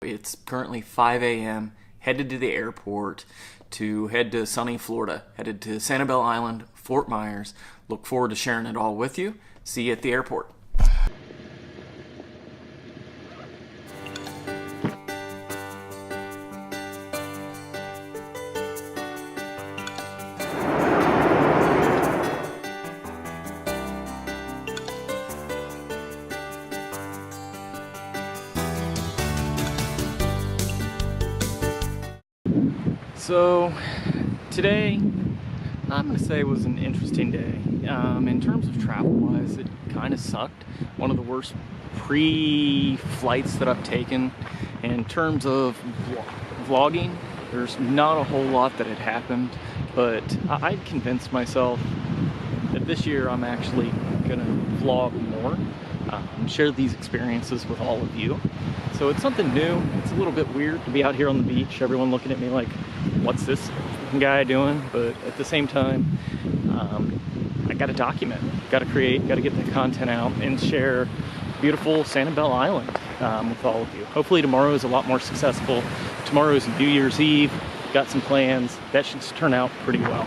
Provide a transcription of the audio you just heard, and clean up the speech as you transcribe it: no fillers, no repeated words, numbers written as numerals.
It's currently 5 a.m. Headed to the airport to head to sunny Florida. Headed to Sanibel Island, Fort Myers. Look forward to sharing it all with you. See you at the airport. So today, I'm going to say was an interesting day. In terms of travel-wise, it kind of sucked. One of the worst pre-flights that I've taken. In terms of vlogging, there's not a whole lot that had happened, but I'd convinced myself that this year I'm actually going to vlog more, share these experiences with all of you. So it's something new. It's a little bit weird to be out here on the beach, everyone looking at me like, what's this guy doing? But at the same time, I gotta document, gotta create, gotta get the content out and share beautiful Sanibel Island with all of you. Hopefully tomorrow is a lot more successful. Tomorrow is New Year's Eve, got some plans. That should turn out pretty well.